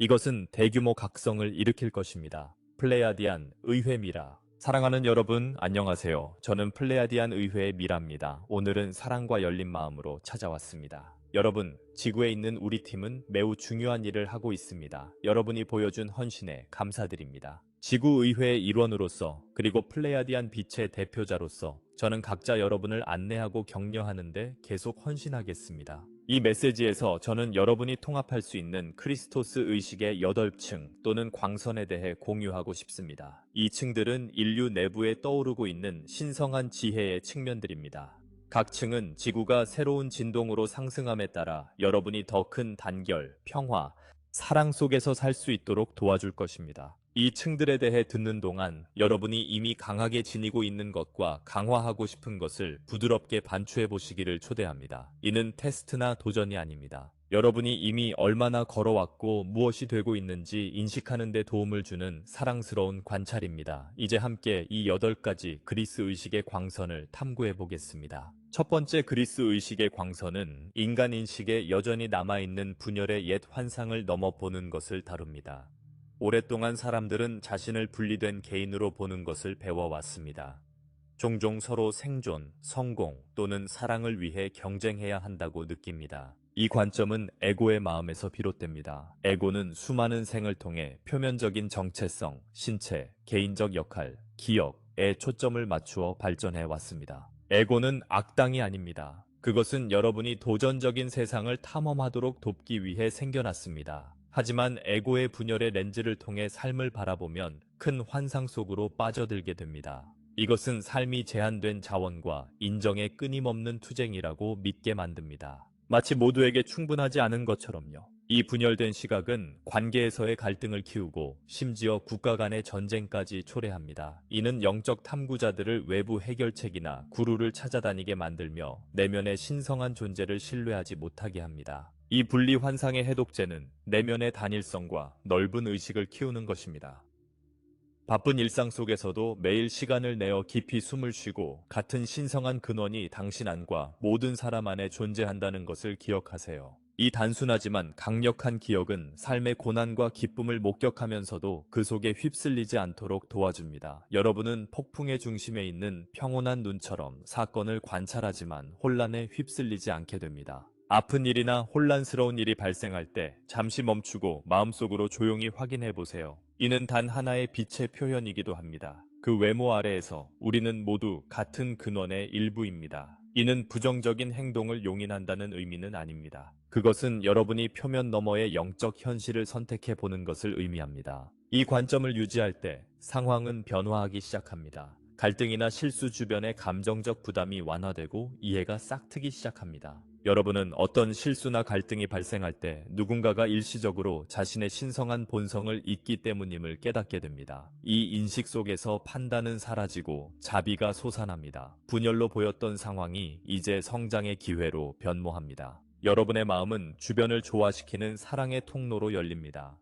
이것은 대규모 각성을 일으킬 것입니다. 플레야디안 의회 미라. 사랑하는 여러분, 안녕하세요. 저는 플레야디안 의회의 미라입니다. 오늘은 사랑과 열린 마음으로 찾아왔습니다. 여러분, 지구에 있는 우리 팀은 매우 중요한 일을 하고 있습니다. 여러분이 보여준 헌신에 감사드립니다. 지구의회의 일원으로서 그리고 플레야디안 빛의 대표자로서 저는 각자 여러분을 안내하고 격려하는데 계속 헌신하겠습니다. 이 메시지에서 저는 여러분이 통합할 수 있는 크리스토스 의식의 8층 또는 광선에 대해 공유하고 싶습니다. 이 층들은 인류 내부에 떠오르고 있는 신성한 지혜의 측면들입니다. 각 층은 지구가 새로운 진동으로 상승함에 따라 여러분이 더 큰 단결, 평화, 사랑 속에서 살 수 있도록 도와줄 것입니다. 이 층들에 대해 듣는 동안 여러분이 이미 강하게 지니고 있는 것과 강화하고 싶은 것을 부드럽게 반추해 보시기를 초대합니다. 이는 테스트나 도전이 아닙니다. 여러분이 이미 얼마나 걸어왔고 무엇이 되고 있는지 인식하는 데 도움을 주는 사랑스러운 관찰입니다. 이제 함께 이 8가지 그리스 의식의 광선을 탐구해 보겠습니다. 첫 번째 그리스 의식의 광선은 인간 인식에 여전히 남아있는 분열의 옛 환상을 넘어보는 것을 다룹니다. 오랫동안 사람들은 자신을 분리된 개인으로 보는 것을 배워왔습니다. 종종 서로 생존, 성공 또는 사랑을 위해 경쟁해야 한다고 느낍니다. 이 관점은 에고의 마음에서 비롯됩니다. 에고는 수많은 생을 통해 표면적인 정체성, 신체, 개인적 역할, 기억에 초점을 맞추어 발전해 왔습니다. 에고는 악당이 아닙니다. 그것은 여러분이 도전적인 세상을 탐험하도록 돕기 위해 생겨났습니다. 하지만 에고의 분열의 렌즈를 통해 삶을 바라보면 큰 환상 속으로 빠져들게 됩니다. 이것은 삶이 제한된 자원과 인정의 끊임없는 투쟁이라고 믿게 만듭니다. 마치 모두에게 충분하지 않은 것처럼요. 이 분열된 시각은 관계에서의 갈등을 키우고 심지어 국가 간의 전쟁까지 초래합니다. 이는 영적 탐구자들을 외부 해결책이나 구루를 찾아다니게 만들며 내면의 신성한 존재를 신뢰하지 못하게 합니다. 이 분리 환상의 해독제는 내면의 단일성과 넓은 의식을 키우는 것입니다. 바쁜 일상 속에서도 매일 시간을 내어 깊이 숨을 쉬고 같은 신성한 근원이 당신 안과 모든 사람 안에 존재한다는 것을 기억하세요. 이 단순하지만 강력한 기억은 삶의 고난과 기쁨을 목격하면서도 그 속에 휩쓸리지 않도록 도와줍니다. 여러분은 폭풍의 중심에 있는 평온한 눈처럼 사건을 관찰하지만 혼란에 휩쓸리지 않게 됩니다. 아픈 일이나 혼란스러운 일이 발생할 때 잠시 멈추고 마음속으로 조용히 확인해 보세요. 이는 단 하나의 빛의 표현이기도 합니다. 그 외모 아래에서 우리는 모두 같은 근원의 일부입니다. 이는 부정적인 행동을 용인한다는 의미는 아닙니다. 그것은 여러분이 표면 너머의 영적 현실을 선택해 보는 것을 의미합니다. 이 관점을 유지할 때 상황은 변화하기 시작합니다. 갈등이나 실수 주변의 감정적 부담이 완화되고 이해가 싹트기 시작합니다. 여러분은 어떤 실수나 갈등이 발생할 때 누군가가 일시적으로 자신의 신성한 본성을 잊기 때문임을 깨닫게 됩니다. 이 인식 속에서 판단은 사라지고 자비가 솟아납니다. 분열로 보였던 상황이 이제 성장의 기회로 변모합니다. 여러분의 마음은 주변을 조화시키는 사랑의 통로로 열립니다.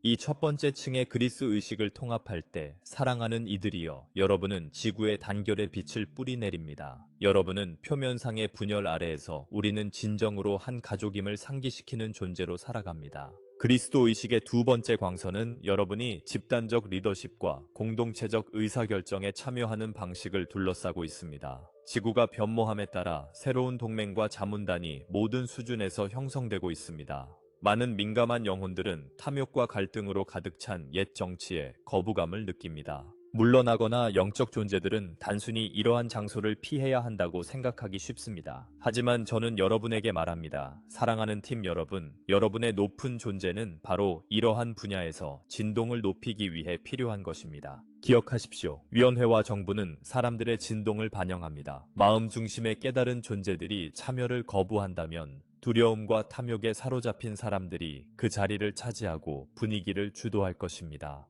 이 첫 번째 층의 그리스 의식을 통합할 때 사랑하는 이들이여 여러분은 지구의 단결의 빛을 뿌리내립니다. 여러분은 표면상의 분열 아래에서 우리는 진정으로 한 가족임을 상기시키는 존재로 살아갑니다. 그리스도 의식의 두 번째 광선은 여러분이 집단적 리더십과 공동체적 의사결정에 참여하는 방식을 둘러싸고 있습니다. 지구가 변모함에 따라 새로운 동맹과 자문단이 모든 수준에서 형성되고 있습니다. 많은 민감한 영혼들은 탐욕과 갈등으로 가득 찬 옛 정치에 거부감을 느낍니다. 물러나거나 영적 존재들은 단순히 이러한 장소를 피해야 한다고 생각하기 쉽습니다. 하지만 저는 여러분에게 말합니다. 사랑하는 팀 여러분, 여러분의 높은 존재는 바로 이러한 분야에서 진동을 높이기 위해 필요한 것입니다. 기억하십시오. 위원회와 정부는 사람들의 진동을 반영합니다. 마음 중심의 깨달은 존재들이 참여를 거부한다면 두려움과 탐욕에 사로잡힌 사람들이 그 자리를 차지하고 분위기를 주도할 것입니다.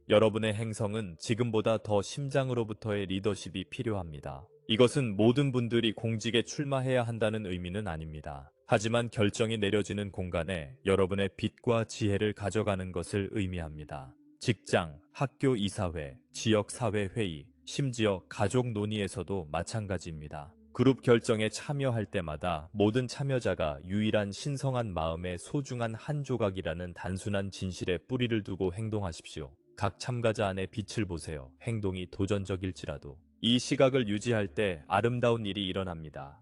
여러분의 행성은 지금보다 더 심장으로부터의 리더십이 필요합니다. 이것은 모든 분들이 공직에 출마해야 한다는 의미는 아닙니다. 하지만 결정이 내려지는 공간에 여러분의 빛과 지혜를 가져가는 것을 의미합니다. 직장, 학교 이사회, 지역사회 회의, 심지어 가족 논의에서도 마찬가지입니다. 그룹 결정에 참여할 때마다 모든 참여자가 유일한 신성한 마음의 소중한 한 조각이라는 단순한 진실에 뿌리를 두고 행동하십시오. 각 참가자 안에 빛을 보세요. 행동이 도전적일지라도. 이 시각을 유지할 때 아름다운 일이 일어납니다.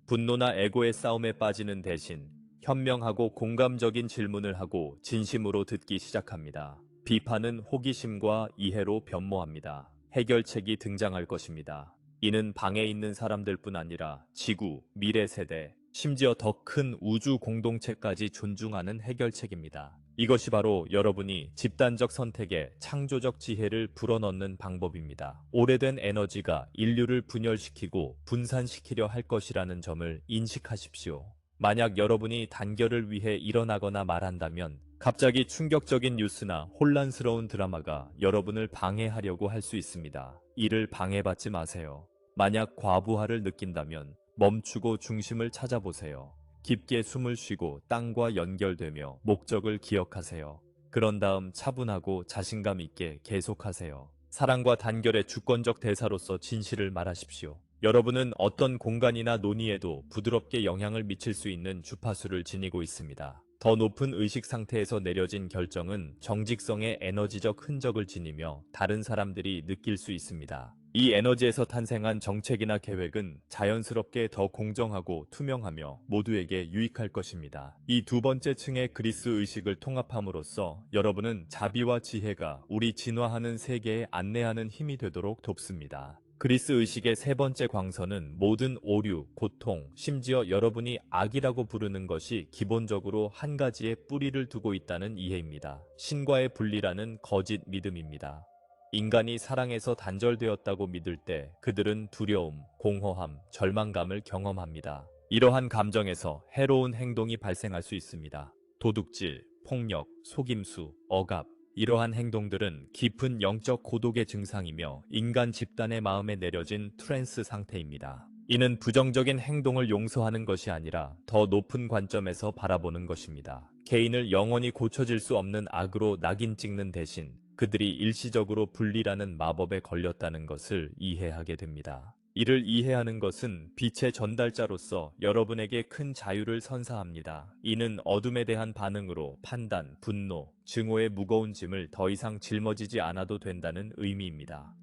분노나 에고의 싸움에 빠지는 대신 현명하고 공감적인 질문을 하고 진심으로 듣기 시작합니다. 비판은 호기심과 이해로 변모합니다. 해결책이 등장할 것입니다. 이는 방에 있는 사람들뿐 아니라 지구, 미래 세대, 심지어 더 큰 우주 공동체까지 존중하는 해결책입니다. 이것이 바로 여러분이 집단적 선택에 창조적 지혜를 불어넣는 방법입니다. 오래된 에너지가 인류를 분열시키고 분산시키려 할 것이라는 점을 인식하십시오. 만약 여러분이 단결을 위해 일어나거나 말한다면 갑자기 충격적인 뉴스나 혼란스러운 드라마가 여러분을 방해하려고 할 수 있습니다. 이를 방해받지 마세요. 만약 과부하를 느낀다면 멈추고 중심을 찾아보세요. 깊게 숨을 쉬고 땅과 연결되며 목적을 기억하세요. 그런 다음 차분하고 자신감 있게 계속하세요. 사랑과 단결의 주권적 대사로서 진실을 말하십시오. 여러분은 어떤 공간이나 논의에도 부드럽게 영향을 미칠 수 있는 주파수를 지니고 있습니다. 더 높은 의식 상태에서 내려진 결정은 정직성의 에너지적 흔적을 지니며 다른 사람들이 느낄 수 있습니다. 이 에너지에서 탄생한 정책이나 계획은 자연스럽게 더 공정하고 투명하며 모두에게 유익할 것입니다. 이 두 번째 층의 그리스 의식을 통합함으로써 여러분은 자비와 지혜가 우리 진화하는 세계에 안내하는 힘이 되도록 돕습니다. 그리스 의식의 세 번째 광선은 모든 오류, 고통, 심지어 여러분이 악이라고 부르는 것이 기본적으로 한 가지에 뿌리를 두고 있다는 이해입니다. 신과의 분리라는 거짓 믿음입니다. 인간이 사랑에서 단절되었다고 믿을 때 그들은 두려움, 공허함, 절망감을 경험합니다. 이러한 감정에서 해로운 행동이 발생할 수 있습니다. 도둑질, 폭력, 속임수, 억압, 이러한 행동들은 깊은 영적 고독의 증상이며 인간 집단의 마음에 내려진 트랜스 상태입니다. 이는 부정적인 행동을 용서하는 것이 아니라 더 높은 관점에서 바라보는 것입니다. 개인을 영원히 고쳐질 수 없는 악으로 낙인 찍는 대신 그들이 일시적으로 분리라는 마법에 걸렸다는 것을 이해하게 됩니다. 이를 이해하는 것은 빛의 전달자로서 여러분에게 큰 자유를 선사합니다. 이는 어둠에 대한 반응으로 판단, 분노, 증오의 무거운 짐을 더 이상 짊어지지 않아도 된다는 의미입니다.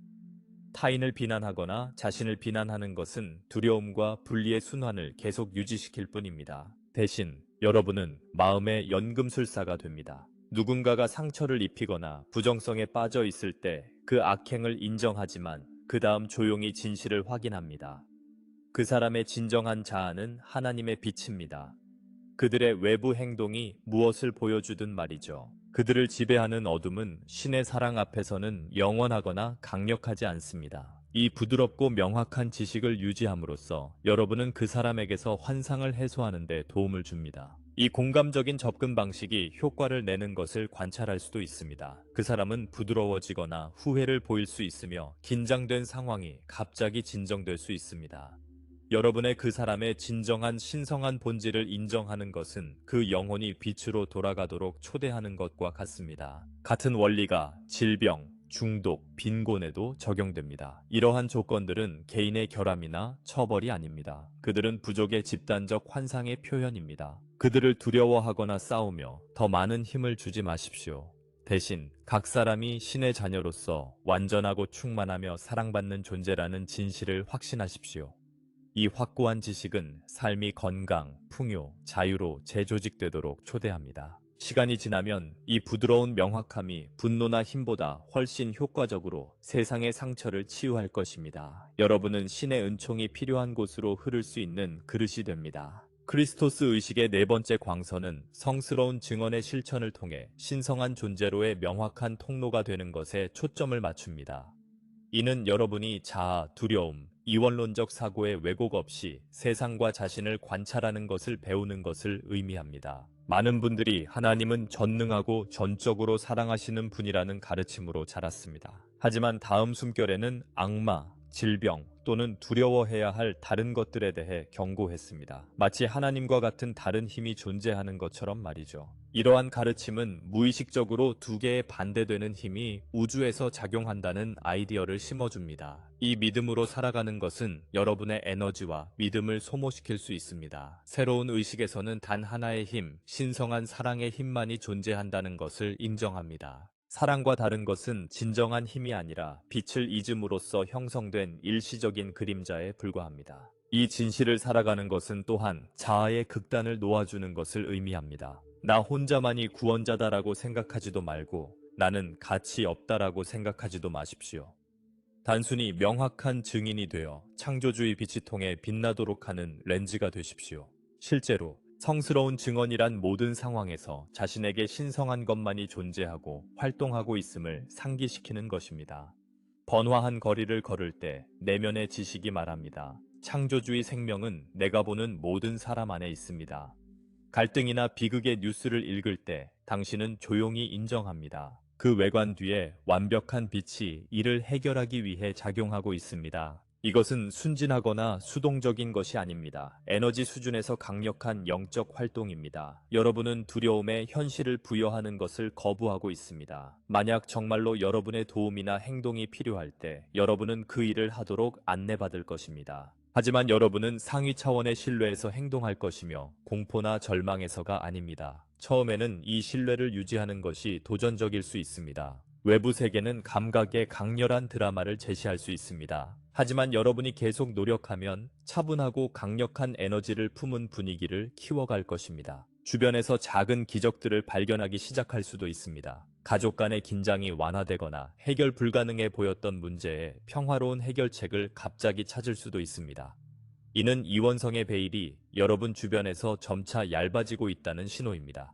타인을 비난하거나 자신을 비난하는 것은 두려움과 분리의 순환을 계속 유지시킬 뿐입니다. 대신 여러분은 마음의 연금술사가 됩니다. 누군가가 상처를 입히거나 부정성에 빠져 있을 때 그 악행을 인정하지만 그 다음 조용히 진실을 확인합니다. 그 사람의 진정한 자아는 하나님의 빛입니다. 그들의 외부 행동이 무엇을 보여주든 말이죠. 그들을 지배하는 어둠은 신의 사랑 앞에서는 영원하거나 강력하지 않습니다. 이 부드럽고 명확한 지식을 유지함으로써 여러분은 그 사람에게서 환상을 해소하는 데 도움을 줍니다. 이 공감적인 접근 방식이 효과를 내는 것을 관찰할 수도 있습니다. 그 사람은 부드러워지거나 후회를 보일 수 있으며 긴장된 상황이 갑자기 진정될 수 있습니다. 여러분의 그 사람의 진정한 신성한 본질을 인정하는 것은 그 영혼이 빛으로 돌아가도록 초대하는 것과 같습니다. 같은 원리가 질병, 중독, 빈곤에도 적용됩니다. 이러한 조건들은 개인의 결함이나 처벌이 아닙니다. 그들은 부족의 집단적 환상의 표현입니다. 그들을 두려워하거나 싸우며 더 많은 힘을 주지 마십시오. 대신 각 사람이 신의 자녀로서 완전하고 충만하며 사랑받는 존재라는 진실을 확신하십시오. 이 확고한 지식은 삶이 건강, 풍요, 자유로 재조직되도록 초대합니다. 시간이 지나면 이 부드러운 명확함이 분노나 힘보다 훨씬 효과적으로 세상의 상처를 치유할 것입니다. 여러분은 신의 은총이 필요한 곳으로 흐를 수 있는 그릇이 됩니다. 크리스토스 의식의 네 번째 광선은 성스러운 증언의 실천을 통해 신성한 존재로의 명확한 통로가 되는 것에 초점을 맞춥니다. 이는 여러분이 자아, 두려움, 이원론적 사고의 왜곡 없이 세상과 자신을 관찰하는 것을 배우는 것을 의미합니다. 많은 분들이 하나님은 전능하고 전적으로 사랑하시는 분이라는 가르침으로 자랐습니다. 하지만 다음 숨결에는 악마, 질병 또는 두려워해야 할 다른 것들에 대해 경고했습니다. 마치 하나님과 같은 다른 힘이 존재하는 것처럼 말이죠. 이러한 가르침은 무의식적으로 두 개의 반대되는 힘이 우주에서 작용한다는 아이디어를 심어줍니다. 이 믿음으로 살아가는 것은 여러분의 에너지와 믿음을 소모시킬 수 있습니다. 새로운 의식에서는 단 하나의 힘, 신성한 사랑의 힘만이 존재한다는 것을 인정합니다. 사랑과 다른 것은 진정한 힘이 아니라 빛을 잊음으로써 형성된 일시적인 그림자에 불과합니다. 이 진실을 살아가는 것은 또한 자아의 극단을 놓아주는 것을 의미합니다. 나 혼자만이 구원자다라고 생각하지도 말고 나는 가치 없다라고 생각하지도 마십시오. 단순히 명확한 증인이 되어 창조주의 빛이 통해 빛나도록 하는 렌즈가 되십시오. 실제로 성스러운 증언이란 모든 상황에서 자신에게 신성한 것만이 존재하고 활동하고 있음을 상기시키는 것입니다. 번화한 거리를 걸을 때 내면의 지식이 말합니다. 창조주의 생명은 내가 보는 모든 사람 안에 있습니다. 갈등이나 비극의 뉴스를 읽을 때 당신은 조용히 인정합니다. 그 외관 뒤에 완벽한 빛이 이를 해결하기 위해 작용하고 있습니다. 이것은 순진하거나 수동적인 것이 아닙니다. 에너지 수준에서 강력한 영적 활동입니다. 여러분은 두려움에 현실을 부여하는 것을 거부하고 있습니다. 만약 정말로 여러분의 도움이나 행동이 필요할 때 여러분은 그 일을 하도록 안내받을 것입니다. 하지만 여러분은 상위 차원의 신뢰에서 행동할 것이며 공포나 절망에서가 아닙니다. 처음에는 이 신뢰를 유지하는 것이 도전적일 수 있습니다. 외부 세계는 감각의 강렬한 드라마를 제시할 수 있습니다. 하지만 여러분이 계속 노력하면 차분하고 강력한 에너지를 품은 분위기를 키워갈 것입니다. 주변에서 작은 기적들을 발견하기 시작할 수도 있습니다. 가족 간의 긴장이 완화되거나 해결 불가능해 보였던 문제에 평화로운 해결책을 갑자기 찾을 수도 있습니다. 이는 이원성의 베일이 여러분 주변에서 점차 얇아지고 있다는 신호입니다.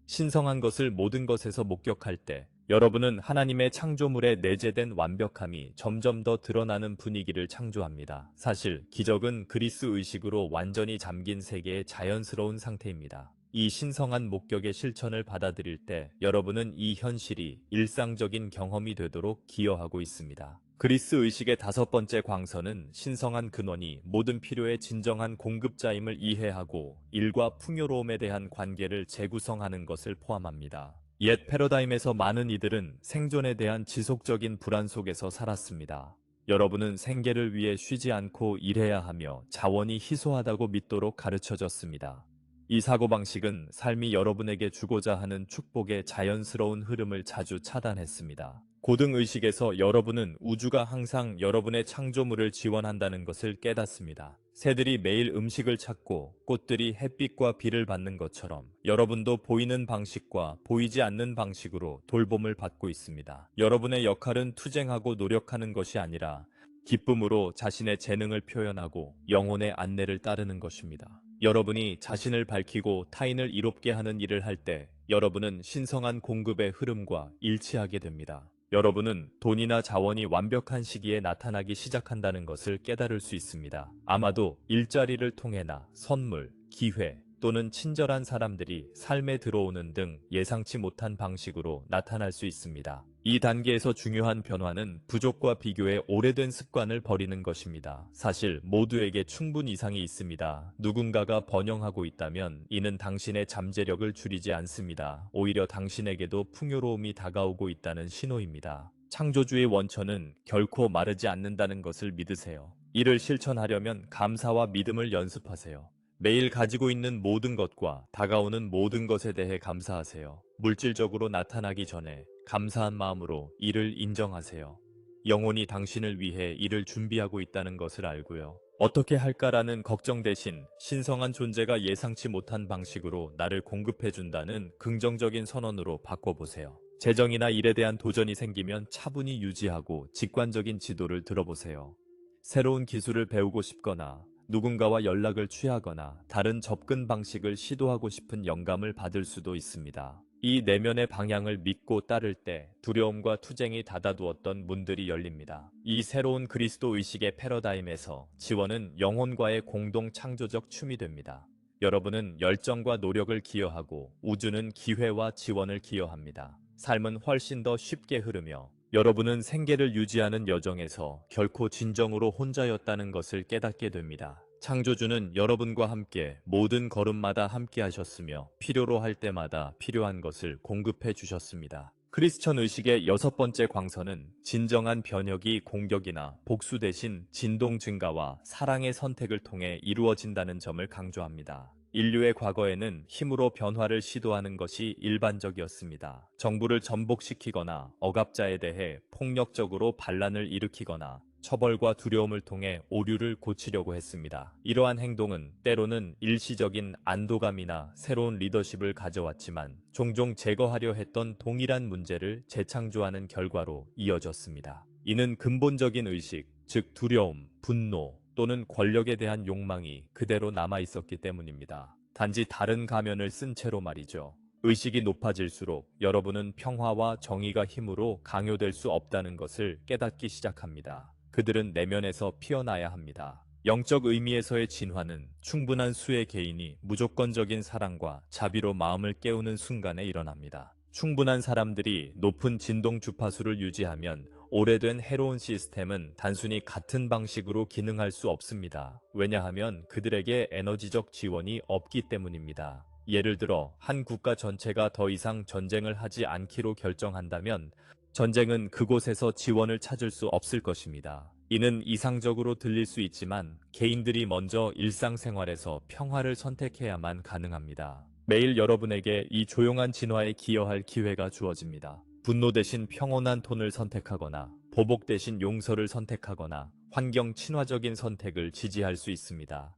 신성한 것을 모든 것에서 목격할 때 여러분은 하나님의 창조물에 내재된 완벽함이 점점 더 드러나는 분위기를 창조합니다. 사실 기적은 그리스 의식으로 완전히 잠긴 세계의 자연스러운 상태입니다. 이 신성한 목격의 실천을 받아들일 때 여러분은 이 현실이 일상적인 경험이 되도록 기여하고 있습니다. 그리스 의식의 다섯 번째 광선은 신성한 근원이 모든 필요의 진정한 공급자임을 이해하고 일과 풍요로움에 대한 관계를 재구성하는 것을 포함합니다. 옛 패러다임에서 많은 이들은 생존에 대한 지속적인 불안 속에서 살았습니다. 여러분은 생계를 위해 쉬지 않고 일해야 하며 자원이 희소하다고 믿도록 가르쳐졌습니다. 이 사고방식은 삶이 여러분에게 주고자 하는 축복의 자연스러운 흐름을 자주 차단했습니다. 고등의식에서 여러분은 우주가 항상 여러분의 창조물을 지원한다는 것을 깨닫습니다. 새들이 매일 음식을 찾고 꽃들이 햇빛과 비를 받는 것처럼 여러분도 보이는 방식과 보이지 않는 방식으로 돌봄을 받고 있습니다. 여러분의 역할은 투쟁하고 노력하는 것이 아니라 기쁨으로 자신의 재능을 표현하고 영혼의 안내를 따르는 것입니다. 여러분이 자신을 밝히고 타인을 이롭게 하는 일을 할 때 여러분은 신성한 공급의 흐름과 일치하게 됩니다. 여러분은 돈이나 자원이 완벽한 시기에 나타나기 시작한다는 것을 깨달을 수 있습니다. 아마도 일자리를 통해나 선물, 기회 또는 친절한 사람들이 삶에 들어오는 등 예상치 못한 방식으로 나타날 수 있습니다. 이 단계에서 중요한 변화는 부족과 비교의 오래된 습관을 버리는 것입니다. 사실 모두에게 충분 이상이 있습니다. 누군가가 번영하고 있다면 이는 당신의 잠재력을 줄이지 않습니다. 오히려 당신에게도 풍요로움이 다가오고 있다는 신호입니다. 창조주의 원천은 결코 마르지 않는다는 것을 믿으세요. 이를 실천하려면 감사와 믿음을 연습하세요. 매일 가지고 있는 모든 것과 다가오는 모든 것에 대해 감사하세요. 물질적으로 나타나기 전에 감사한 마음으로 이를 인정하세요. 영혼이 당신을 위해 이를 준비하고 있다는 것을 알고요. 어떻게 할까라는 걱정 대신 신성한 존재가 예상치 못한 방식으로 나를 공급해준다는 긍정적인 선언으로 바꿔보세요. 재정이나 일에 대한 도전이 생기면 차분히 유지하고 직관적인 지도를 들어보세요. 새로운 기술을 배우고 싶거나 누군가와 연락을 취하거나 다른 접근 방식을 시도하고 싶은 영감을 받을 수도 있습니다. 이 내면의 방향을 믿고 따를 때 두려움과 투쟁이 닫아두었던 문들이 열립니다. 이 새로운 그리스도 의식의 패러다임에서 지원은 영혼과의 공동 창조적 춤이 됩니다. 여러분은 열정과 노력을 기여하고 우주는 기회와 지원을 기여합니다. 삶은 훨씬 더 쉽게 흐르며 여러분은 생계를 유지하는 여정에서 결코 진정으로 혼자였다는 것을 깨닫게 됩니다. 창조주는 여러분과 함께 모든 걸음마다 함께 하셨으며 필요로 할 때마다 필요한 것을 공급해 주셨습니다. 크리스천 의식의 여섯 번째 광선은 진정한 변혁이 공격이나 복수 대신 진동 증가와 사랑의 선택을 통해 이루어진다는 점을 강조합니다. 인류의 과거에는 힘으로 변화를 시도하는 것이 일반적이었습니다. 정부를 전복시키거나 억압자에 대해 폭력적으로 반란을 일으키거나 처벌과 두려움을 통해 오류를 고치려고 했습니다. 이러한 행동은 때로는 일시적인 안도감이나 새로운 리더십을 가져왔지만 종종 제거하려 했던 동일한 문제를 재창조하는 결과로 이어졌습니다. 이는 근본적인 의식, 즉 두려움, 분노 또는 권력에 대한 욕망이 그대로 남아 있었기 때문입니다. 단지 다른 가면을 쓴 채로 말이죠. 의식이 높아질수록 여러분은 평화와 정의가 힘으로 강요될 수 없다는 것을 깨닫기 시작합니다. 그들은 내면에서 피어나야 합니다. 영적 의미에서의 진화는 충분한 수의 개인이 무조건적인 사랑과 자비로 마음을 깨우는 순간에 일어납니다. 충분한 사람들이 높은 진동 주파수를 유지하면 오래된 해로운 시스템은 단순히 같은 방식으로 기능할 수 없습니다. 왜냐하면 그들에게 에너지적 지원이 없기 때문입니다. 예를 들어 한 국가 전체가 더 이상 전쟁을 하지 않기로 결정한다면 전쟁은 그곳에서 지원을 찾을 수 없을 것입니다. 이는 이상적으로 들릴 수 있지만 개인들이 먼저 일상생활에서 평화를 선택해야만 가능합니다. 매일 여러분에게 이 조용한 진화에 기여할 기회가 주어집니다. 분노 대신 평온한 톤을 선택하거나 보복 대신 용서를 선택하거나 환경 친화적인 선택을 지지할 수 있습니다.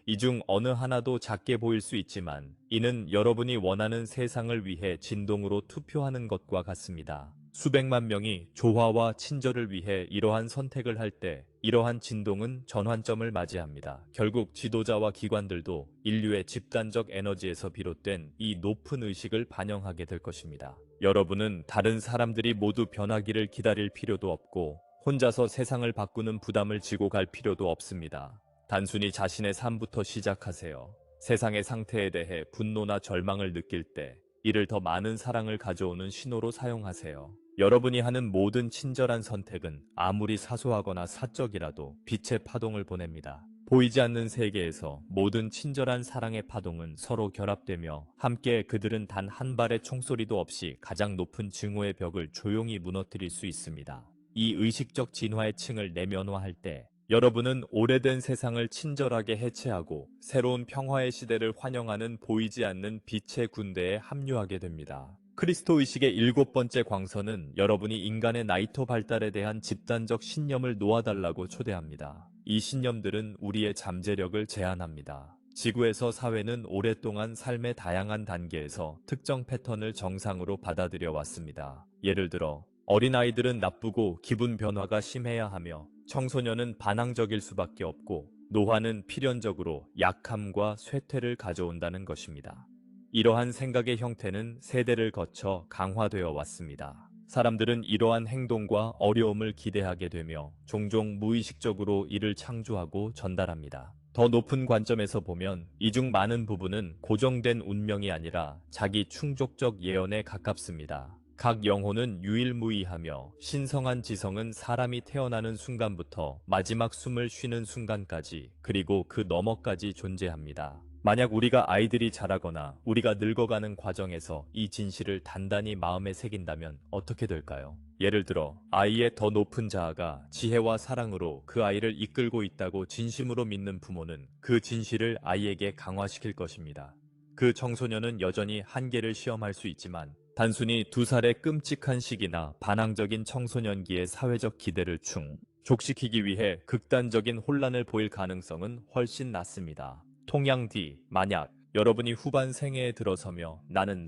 이 중 어느 하나도 작게 보일 수 있지만 이는 여러분이 원하는 세상을 위해 진동으로 투표하는 것과 같습니다. 수백만 명이 조화와 친절을 위해 이러한 선택을 할 때 이러한 진동은 전환점을 맞이합니다. 결국 지도자와 기관들도 인류의 집단적 에너지에서 비롯된 이 높은 의식을 반영하게 될 것입니다. 여러분은 다른 사람들이 모두 변하기를 기다릴 필요도 없고 혼자서 세상을 바꾸는 부담을 지고 갈 필요도 없습니다. 단순히 자신의 삶부터 시작하세요. 세상의 상태에 대해 분노나 절망을 느낄 때 이를 더 많은 사랑을 가져오는 신호로 사용하세요. 여러분이 하는 모든 친절한 선택은 아무리 사소하거나 사적이라도 빛의 파동을 보냅니다. 보이지 않는 세계에서 모든 친절한 사랑의 파동은 서로 결합되며 함께 그들은 단 한 발의 총소리도 없이 가장 높은 증오의 벽을 조용히 무너뜨릴 수 있습니다. 이 의식적 진화의 층을 내면화할 때 여러분은 오래된 세상을 친절하게 해체하고 새로운 평화의 시대를 환영하는 보이지 않는 빛의 군대에 합류하게 됩니다. 크리스토 의식의 일곱 번째 광선은 여러분이 인간의 나이토 발달에 대한 집단적 신념을 놓아달라고 초대합니다. 이 신념들은 우리의 잠재력을 제한합니다. 지구에서 사회는 오랫동안 삶의 다양한 단계에서 특정 패턴을 정상으로 받아들여 왔습니다. 예를 들어 어린아이들은 나쁘고 기분 변화가 심해야 하며 청소년은 반항적일 수밖에 없고 노화는 필연적으로 약함과 쇠퇴를 가져온다는 것입니다. 이러한 생각의 형태는 세대를 거쳐 강화되어 왔습니다. 사람들은 이러한 행동과 어려움을 기대하게 되며 종종 무의식적으로 이를 창조하고 전달합니다. 더 높은 관점에서 보면 이 중 많은 부분은 고정된 운명이 아니라 자기 충족적 예언에 가깝습니다. 각 영혼은 유일무이하며 신성한 지성은 사람이 태어나는 순간부터 마지막 숨을 쉬는 순간까지 그리고 그 너머까지 존재합니다. 만약 우리가 아이들이 자라거나 우리가 늙어가는 과정에서 이 진실을 단단히 마음에 새긴다면 어떻게 될까요? 예를 들어 아이의 더 높은 자아가 지혜와 사랑으로 그 아이를 이끌고 있다고 진심으로 믿는 부모는 그 진실을 아이에게 강화시킬 것입니다. 그 청소년은 여전히 한계를 시험할 수 있지만 단순히 2살의 끔찍한 시기나 반항적인 청소년기의 사회적 기대를 충족시키기 위해 극단적인 혼란을 보일 가능성은 훨씬 낮습니다. 통양 뒤 만약 여러분이 후반 생애에 들어서며 나는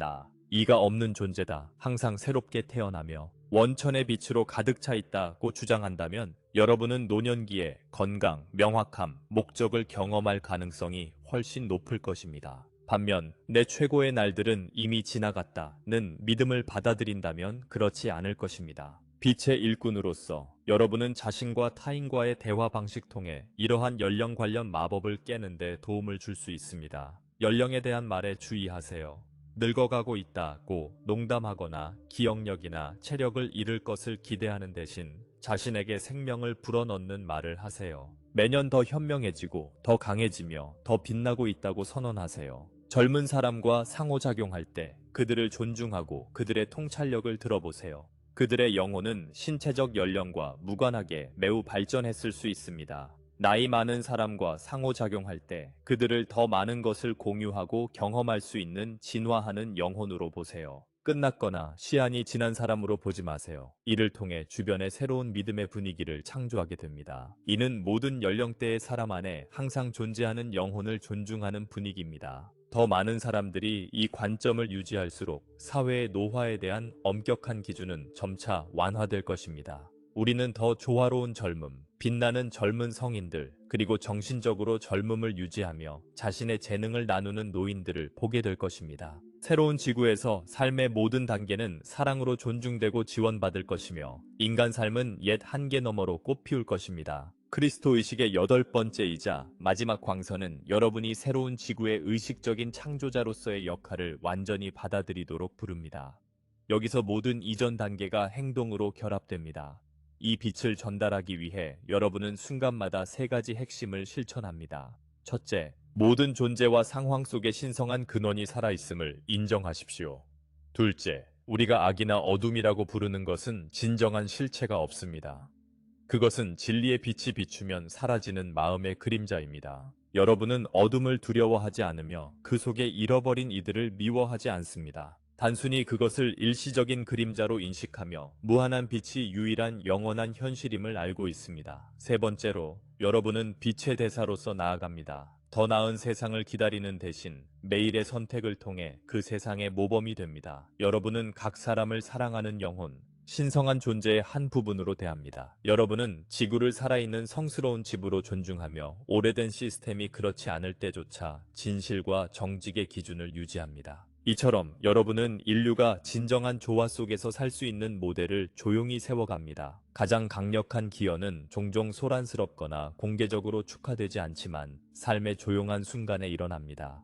이가 없는 존재다, 항상 새롭게 태어나며 원천의 빛으로 가득 차 있다고 주장한다면 여러분은 노년기에 건강, 명확함, 목적을 경험할 가능성이 훨씬 높을 것입니다. 반면 내 최고의 날들은 이미 지나갔다는 믿음을 받아들인다면 그렇지 않을 것입니다. 빛의 일꾼으로서 여러분은 자신과 타인과의 대화 방식 통해 이러한 연령 관련 마법을 깨는 데 도움을 줄 수 있습니다. 연령에 대한 말에 주의하세요. 늙어가고 있다고 농담하거나 기억력이나 체력을 잃을 것을 기대하는 대신 자신에게 생명을 불어넣는 말을 하세요. 매년 더 현명해지고 더 강해지며 더 빛나고 있다고 선언하세요. 젊은 사람과 상호작용할 때 그들을 존중하고 그들의 통찰력을 들어보세요. 그들의 영혼은 신체적 연령과 무관하게 매우 발전했을 수 있습니다. 나이 많은 사람과 상호작용할 때 그들을 더 많은 것을 공유하고 경험할 수 있는 진화하는 영혼으로 보세요. 끝났거나 시한이 지난 사람으로 보지 마세요. 이를 통해 주변에 새로운 믿음의 분위기를 창조하게 됩니다. 이는 모든 연령대의 사람 안에 항상 존재하는 영혼을 존중하는 분위기입니다. 더 많은 사람들이 이 관점을 유지할수록 사회의 노화에 대한 엄격한 기준은 점차 완화될 것입니다. 우리는 더 조화로운 젊음, 빛나는 젊은 성인들, 그리고 정신적으로 젊음을 유지하며 자신의 재능을 나누는 노인들을 보게 될 것입니다. 새로운 지구에서 삶의 모든 단계는 사랑으로 존중되고 지원받을 것이며 인간 삶은 옛 한계 너머로 꽃피울 것입니다. 크리스토 의식의 8번째이자 마지막 광선은 여러분이 새로운 지구의 의식적인 창조자로서의 역할을 완전히 받아들이도록 부릅니다. 여기서 모든 이전 단계가 행동으로 결합됩니다. 이 빛을 전달하기 위해 여러분은 순간마다 3가지 핵심을 실천합니다. 첫째, 모든 존재와 상황 속에 신성한 근원이 살아있음을 인정하십시오. 둘째, 우리가 악이나 어둠이라고 부르는 것은 진정한 실체가 없습니다. 그것은 진리의 빛이 비추면 사라지는 마음의 그림자입니다. 여러분은 어둠을 두려워하지 않으며 그 속에 잃어버린 이들을 미워하지 않습니다. 단순히 그것을 일시적인 그림자로 인식하며 무한한 빛이 유일한 영원한 현실임을 알고 있습니다. 세 번째로, 여러분은 빛의 대사로서 나아갑니다. 더 나은 세상을 기다리는 대신 매일의 선택을 통해 그 세상의 모범이 됩니다. 여러분은 각 사람을 사랑하는 영혼, 신성한 존재의 한 부분으로 대합니다. 여러분은 지구를 살아있는 성스러운 집으로 존중하며 오래된 시스템이 그렇지 않을 때조차 진실과 정직의 기준을 유지합니다. 이처럼 여러분은 인류가 진정한 조화 속에서 살 수 있는 모델을 조용히 세워갑니다. 가장 강력한 기여는 종종 소란스럽거나 공개적으로 축하되지 않지만 삶의 조용한 순간에 일어납니다.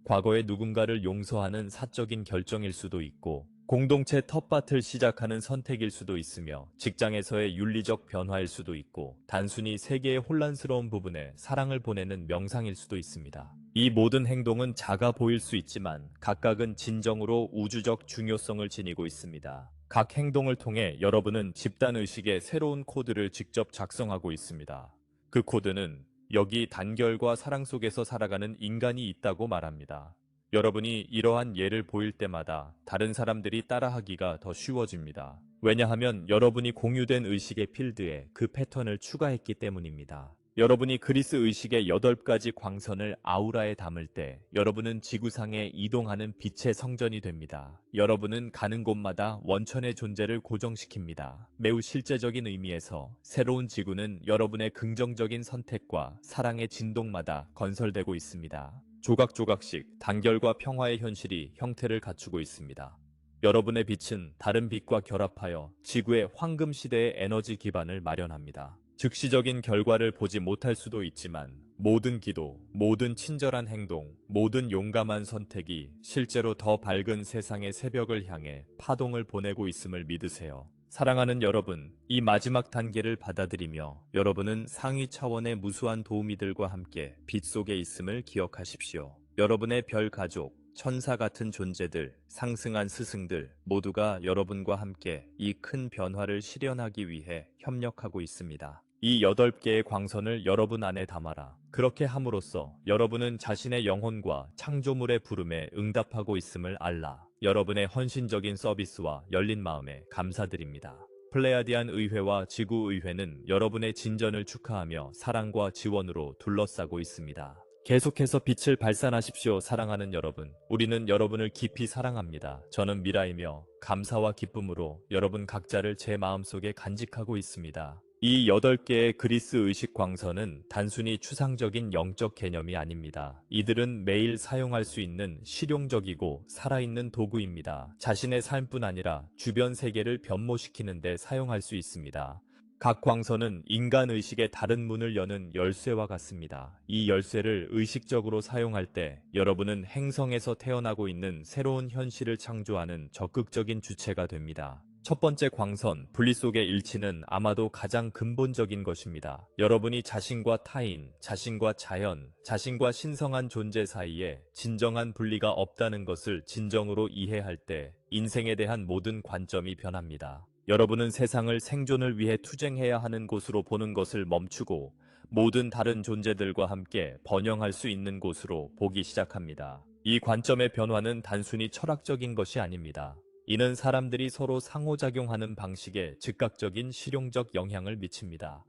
과거에 누군가를 용서하는 사적인 결정일 수도 있고, 공동체 텃밭을 시작하는 선택일 수도 있으며, 직장에서의 윤리적 변화일 수도 있고, 단순히 세계의 혼란스러운 부분에 사랑을 보내는 명상일 수도 있습니다. 이 모든 행동은 작아 보일 수 있지만 각각은 진정으로 우주적 중요성을 지니고 있습니다. 각 행동을 통해 여러분은 집단의식의 새로운 코드를 직접 작성하고 있습니다. 그 코드는 여기 단결과 사랑 속에서 살아가는 인간이 있다고 말합니다. 여러분이 이러한 예를 보일 때마다 다른 사람들이 따라하기가 더 쉬워집니다. 왜냐하면 여러분이 공유된 의식의 필드에 그 패턴을 추가했기 때문입니다. 여러분이 그리스 의식의 8가지 광선을 아우라에 담을 때 여러분은 지구상에 이동하는 빛의 성전이 됩니다. 여러분은 가는 곳마다 원천의 존재를 고정시킵니다. 매우 실제적인 의미에서 새로운 지구는 여러분의 긍정적인 선택과 사랑의 진동마다 건설되고 있습니다. 조각조각씩 단결과 평화의 현실이 형태를 갖추고 있습니다. 여러분의 빛은 다른 빛과 결합하여 지구의 황금 시대의 에너지 기반을 마련합니다. 즉시적인 결과를 보지 못할 수도 있지만 모든 기도, 모든 친절한 행동, 모든 용감한 선택이 실제로 더 밝은 세상의 새벽을 향해 파동을 보내고 있음을 믿으세요. 사랑하는 여러분, 이 마지막 단계를 받아들이며 여러분은 상위 차원의 무수한 도우미들과 함께 빛 속에 있음을 기억하십시오. 여러분의 별 가족, 천사 같은 존재들, 상승한 스승들 모두가 여러분과 함께 이 큰 변화를 실현하기 위해 협력하고 있습니다. 이 8개의 광선을 여러분 안에 담아라. 그렇게 함으로써 여러분은 자신의 영혼과 창조물의 부름에 응답하고 있음을 알라. 여러분의 헌신적인 서비스와 열린 마음에 감사드립니다. 플레야디안 의회와 지구의회는 여러분의 진전을 축하하며 사랑과 지원으로 둘러싸고 있습니다. 계속해서 빛을 발산하십시오, 사랑하는 여러분. 우리는 여러분을 깊이 사랑합니다. 저는 미라이며 감사와 기쁨으로 여러분 각자를 제 마음속에 간직하고 있습니다. 이 8개의 그리스 의식 광선은 단순히 추상적인 영적 개념이 아닙니다. 이들은 매일 사용할 수 있는 실용적이고 살아있는 도구입니다. 자신의 삶뿐 아니라 주변 세계를 변모시키는 데 사용할 수 있습니다. 각 광선은 인간 의식의 다른 문을 여는 열쇠와 같습니다. 이 열쇠를 의식적으로 사용할 때 여러분은 행성에서 태어나고 있는 새로운 현실을 창조하는 적극적인 주체가 됩니다. 첫 번째 광선, 분리 속의 일치는 아마도 가장 근본적인 것입니다. 여러분이 자신과 타인, 자신과 자연, 자신과 신성한 존재 사이에 진정한 분리가 없다는 것을 진정으로 이해할 때 인생에 대한 모든 관점이 변합니다. 여러분은 세상을 생존을 위해 투쟁해야 하는 곳으로 보는 것을 멈추고 모든 다른 존재들과 함께 번영할 수 있는 곳으로 보기 시작합니다. 이 관점의 변화는 단순히 철학적인 것이 아닙니다. 이는 사람들이 서로 상호작용하는 방식에 즉각적인 실용적 영향을 미칩니다.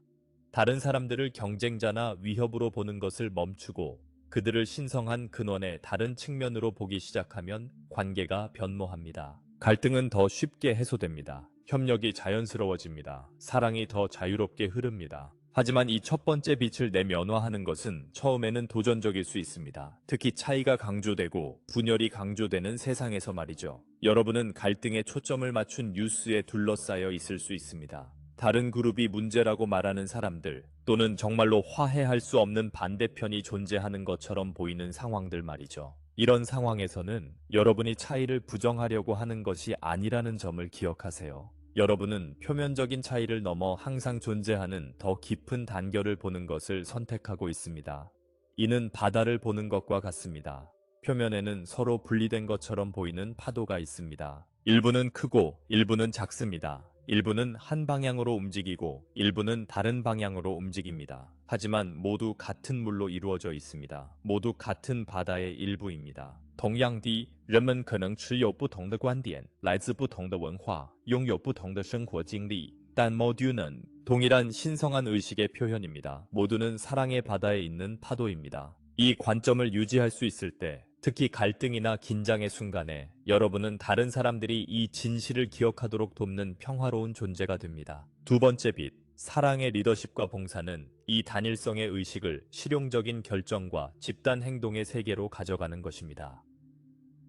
다른 사람들을 경쟁자나 위협으로 보는 것을 멈추고 그들을 신성한 근원의 다른 측면으로 보기 시작하면 관계가 변모합니다. 갈등은 더 쉽게 해소됩니다. 협력이 자연스러워집니다. 사랑이 더 자유롭게 흐릅니다. 하지만 이 첫 번째 빛을 내면화하는 것은 처음에는 도전적일 수 있습니다. 특히 차이가 강조되고 분열이 강조되는 세상에서 말이죠. 여러분은 갈등에 초점을 맞춘 뉴스에 둘러싸여 있을 수 있습니다. 다른 그룹이 문제라고 말하는 사람들, 또는 정말로 화해할 수 없는 반대편이 존재하는 것처럼 보이는 상황들 말이죠. 이런 상황에서는 여러분이 차이를 부정하려고 하는 것이 아니라는 점을 기억하세요. 여러분은 표면적인 차이를 넘어 항상 존재하는 더 깊은 단결을 보는 것을 선택하고 있습니다. 이는 바다를 보는 것과 같습니다. 표면에는 서로 분리된 것처럼 보이는 파도가 있습니다. 일부는 크고 일부는 작습니다. 일부는 한 방향으로 움직이고 일부는 다른 방향으로 움직입니다. 하지만 모두 같은 물로 이루어져 있습니다. 모두 같은 바다의 일부입니다. 同样地，人们可能持有不同的观点，来自不同的文化，拥有不同的生活经历，但 모두는 동일한 신성한 의식의 표현입니다. 모두는 사랑의 바다에 있는 파도입니다. 이 관점을 유지할 수 있을 때, 특히 갈등이나 긴장의 순간에 여러분은 다른 사람들이 이 진실을 기억하도록 돕는 평화로운 존재가 됩니다. 두 번째 빛, 사랑의 리더십과 봉사는 이 단일성의 의식을 실용적인 결정과 집단 행동의 세계로 가져가는 것입니다.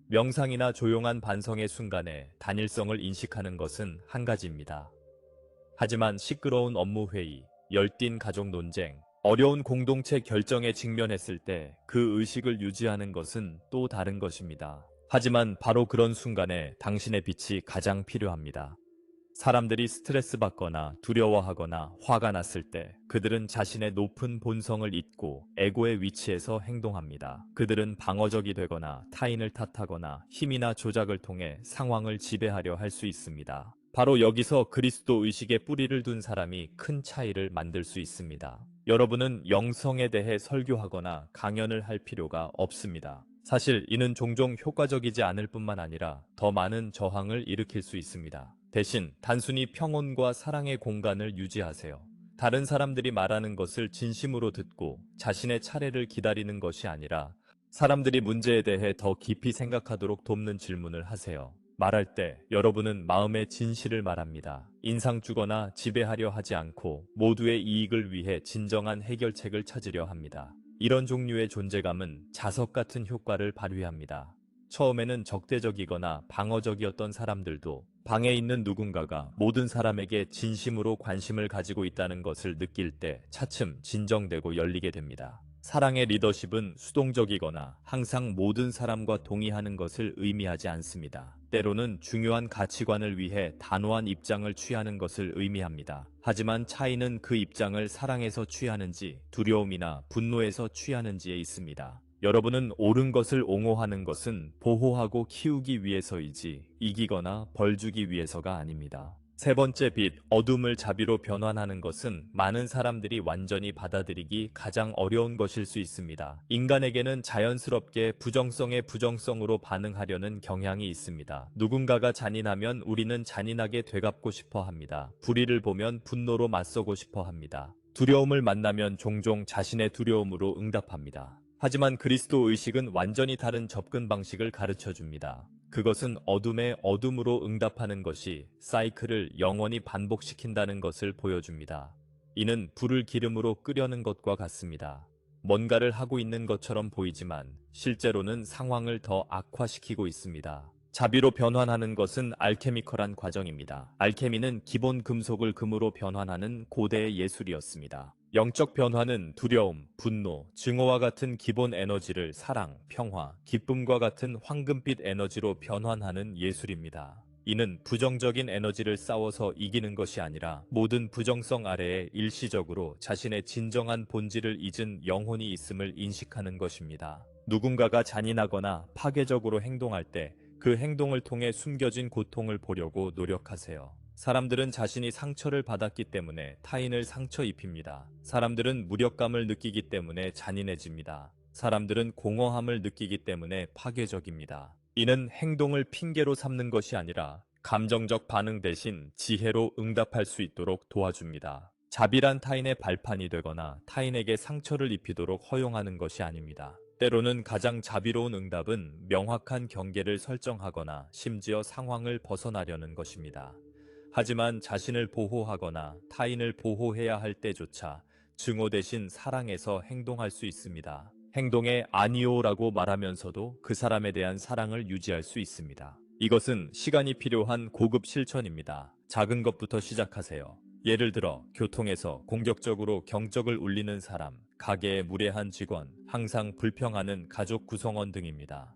명상이나 조용한 반성의 순간에 단일성을 인식하는 것은 한 가지입니다. 하지만 시끄러운 업무 회의, 열띤 가족 논쟁, 어려운 공동체 결정에 직면했을 때 그 의식을 유지하는 것은 또 다른 것입니다. 하지만 바로 그런 순간에 당신의 빛이 가장 필요합니다. 사람들이 스트레스 받거나 두려워하거나 화가 났을 때 그들은 자신의 높은 본성을 잊고 에고의 위치에서 행동합니다. 그들은 방어적이 되거나 타인을 탓하거나 힘이나 조작을 통해 상황을 지배하려 할 수 있습니다. 바로 여기서 그리스도 의식의 뿌리를 둔 사람이 큰 차이를 만들 수 있습니다. 여러분은 영성에 대해 설교하거나 강연을 할 필요가 없습니다. 사실 이는 종종 효과적이지 않을 뿐만 아니라 더 많은 저항을 일으킬 수 있습니다. 대신 단순히 평온과 사랑의 공간을 유지하세요. 다른 사람들이 말하는 것을 진심으로 듣고 자신의 차례를 기다리는 것이 아니라 사람들이 문제에 대해 더 깊이 생각하도록 돕는 질문을 하세요. 말할 때 여러분은 마음의 진실을 말합니다. 인상 주거나 지배하려 하지 않고 모두의 이익을 위해 진정한 해결책을 찾으려 합니다. 이런 종류의 존재감은 자석 같은 효과를 발휘합니다. 처음에는 적대적이거나 방어적이었던 사람들도 방에 있는 누군가가 모든 사람에게 진심으로 관심을 가지고 있다는 것을 느낄 때 차츰 진정되고 열리게 됩니다. 사랑의 리더십은 수동적이거나 항상 모든 사람과 동의하는 것을 의미하지 않습니다. 때로는 중요한 가치관을 위해 단호한 입장을 취하는 것을 의미합니다. 하지만 차이는 그 입장을 사랑에서 취하는지 두려움이나 분노에서 취하는지에 있습니다. 여러분은 옳은 것을 옹호하는 것은 보호하고 키우기 위해서이지 이기거나 벌주기 위해서가 아닙니다. 세 번째 빛, 어둠을 자비로 변환하는 것은 많은 사람들이 완전히 받아들이기 가장 어려운 것일 수 있습니다. 인간에게는 자연스럽게 부정성에 부정성으로 반응하려는 경향이 있습니다. 누군가가 잔인하면 우리는 잔인하게 되갚고 싶어 합니다. 불의를 보면 분노로 맞서고 싶어 합니다. 두려움을 만나면 종종 자신의 두려움으로 응답합니다. 하지만 그리스도 의식은 완전히 다른 접근 방식을 가르쳐 줍니다. 그것은 어둠에 어둠으로 응답하는 것이 사이클을 영원히 반복시킨다는 것을 보여줍니다. 이는 불을 기름으로 끄려는 것과 같습니다. 뭔가를 하고 있는 것처럼 보이지만 실제로는 상황을 더 악화시키고 있습니다. 자비로 변환하는 것은 알케미컬한 과정입니다. 알케미는 기본 금속을 금으로 변환하는 고대의 예술이었습니다. 영적 변화는 두려움, 분노, 증오와 같은 기본 에너지를 사랑, 평화, 기쁨과 같은 황금빛 에너지로 변환하는 예술입니다. 이는 부정적인 에너지를 싸워서 이기는 것이 아니라 모든 부정성 아래에 일시적으로 자신의 진정한 본질을 잊은 영혼이 있음을 인식하는 것입니다. 누군가가 잔인하거나 파괴적으로 행동할 때 그 행동을 통해 숨겨진 고통을 보려고 노력하세요. 사람들은 자신이 상처를 받았기 때문에 타인을 상처 입힙니다. 사람들은 무력감을 느끼기 때문에 잔인해집니다. 사람들은 공허함을 느끼기 때문에 파괴적입니다. 이는 행동을 핑계로 삼는 것이 아니라 감정적 반응 대신 지혜로 응답할 수 있도록 도와줍니다. 자비란 타인의 발판이 되거나 타인에게 상처를 입히도록 허용하는 것이 아닙니다. 때로는 가장 자비로운 응답은 명확한 경계를 설정하거나 심지어 상황을 벗어나려는 것입니다. 하지만 자신을 보호하거나 타인을 보호해야 할 때조차 증오 대신 사랑에서 행동할 수 있습니다. 행동에 아니오라고 말하면서도 그 사람에 대한 사랑을 유지할 수 있습니다. 이것은 시간이 필요한 고급 실천입니다. 작은 것부터 시작하세요. 예를 들어 교통에서 공격적으로 경적을 울리는 사람, 가게의 무례한 직원, 항상 불평하는 가족 구성원 등입니다.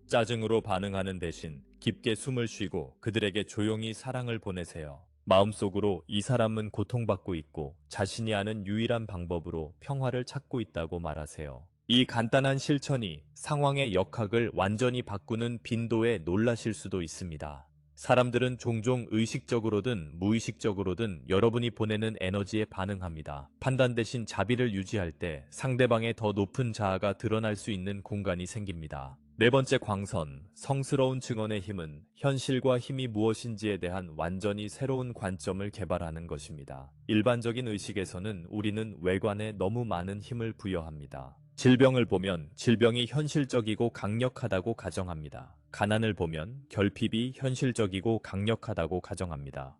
짜증으로 반응하는 대신 깊게 숨을 쉬고 그들에게 조용히 사랑을 보내세요. 마음속으로 이 사람은 고통받고 있고 자신이 아는 유일한 방법으로 평화를 찾고 있다고 말하세요. 이 간단한 실천이 상황의 역학을 완전히 바꾸는 빈도에 놀라실 수도 있습니다. 사람들은 종종 의식적으로든 무의식적으로든 여러분이 보내는 에너지에 반응합니다. 판단 대신 자비를 유지할 때 상대방의 더 높은 자아가 드러날 수 있는 공간이 생깁니다. 네 번째 광선, 성스러운 증언의 힘은 현실과 힘이 무엇인지에 대한 완전히 새로운 관점을 개발하는 것입니다. 일반적인 의식에서는 우리는 외관에 너무 많은 힘을 부여합니다. 질병을 보면 질병이 현실적이고 강력하다고 가정합니다. 가난을 보면 결핍이 현실적이고 강력하다고 가정합니다.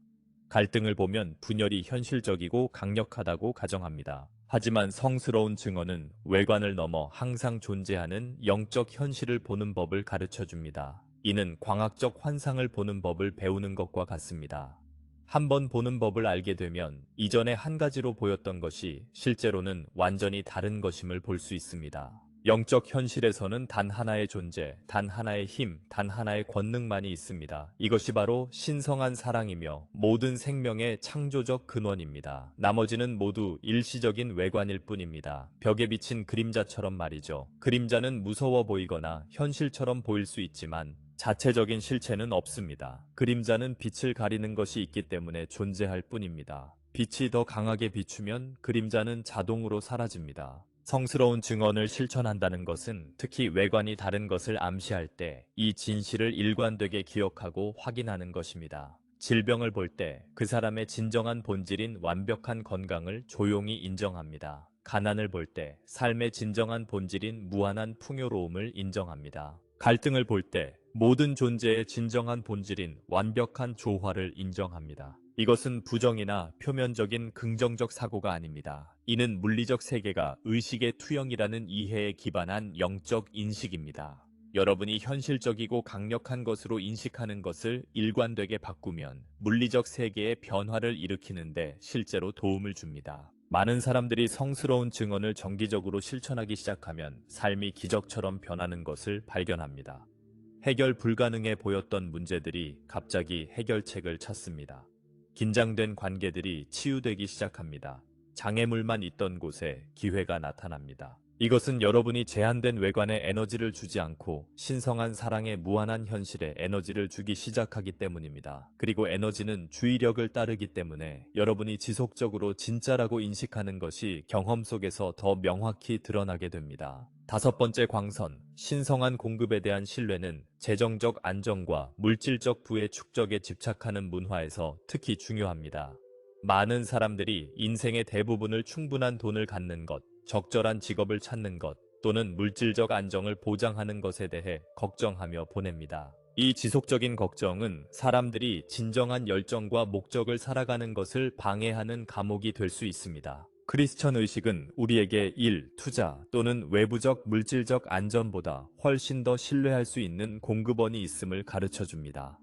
갈등을 보면 분열이 현실적이고 강력하다고 가정합니다. 하지만 성스러운 증언은 외관을 넘어 항상 존재하는 영적 현실을 보는 법을 가르쳐 줍니다. 이는 광학적 환상을 보는 법을 배우는 것과 같습니다. 한 번 보는 법을 알게 되면 이전에 한 가지로 보였던 것이 실제로는 완전히 다른 것임을 볼 수 있습니다. 영적 현실에서는 단 하나의 존재, 단 하나의 힘, 단 하나의 권능만이 있습니다. 이것이 바로 신성한 사랑이며 모든 생명의 창조적 근원입니다. 나머지는 모두 일시적인 외관일 뿐입니다. 벽에 비친 그림자처럼 말이죠. 그림자는 무서워 보이거나 현실처럼 보일 수 있지만 자체적인 실체는 없습니다. 그림자는 빛을 가리는 것이 있기 때문에 존재할 뿐입니다. 빛이 더 강하게 비추면 그림자는 자동으로 사라집니다. 성스러운 증언을 실천한다는 것은 특히 외관이 다른 것을 암시할 때 이 진실을 일관되게 기억하고 확인하는 것입니다. 질병을 볼 때 그 사람의 진정한 본질인 완벽한 건강을 조용히 인정합니다. 가난을 볼 때 삶의 진정한 본질인 무한한 풍요로움을 인정합니다. 갈등을 볼 때 모든 존재의 진정한 본질인 완벽한 조화를 인정합니다. 이것은 부정이나 표면적인 긍정적 사고가 아닙니다. 이는 물리적 세계가 의식의 투영이라는 이해에 기반한 영적 인식입니다. 여러분이 현실적이고 강력한 것으로 인식하는 것을 일관되게 바꾸면 물리적 세계의 변화를 일으키는데 실제로 도움을 줍니다. 많은 사람들이 성스러운 증언을 정기적으로 실천하기 시작하면 삶이 기적처럼 변하는 것을 발견합니다. 해결 불가능해 보였던 문제들이 갑자기 해결책을 찾습니다. 긴장된 관계들이 치유되기 시작합니다. 장애물만 있던 곳에 기회가 나타납니다. 이것은 여러분이 제한된 외관에 에너지를 주지 않고 신성한 사랑의 무한한 현실에 에너지를 주기 시작하기 때문입니다. 그리고 에너지는 주의력을 따르기 때문에 여러분이 지속적으로 진짜라고 인식하는 것이 경험 속에서 더 명확히 드러나게 됩니다. 다섯 번째 광선, 신성한 공급에 대한 신뢰는 재정적 안정과 물질적 부의 축적에 집착하는 문화에서 특히 중요합니다. 많은 사람들이 인생의 대부분을 충분한 돈을 갖는 것, 적절한 직업을 찾는 것, 또는 물질적 안정을 보장하는 것에 대해 걱정하며 보냅니다. 이 지속적인 걱정은 사람들이 진정한 열정과 목적을 살아가는 것을 방해하는 감옥이 될 수 있습니다. 크리스천 의식은 우리에게 일, 투자 또는 외부적 물질적 안전보다 훨씬 더 신뢰할 수 있는 공급원이 있음을 가르쳐 줍니다.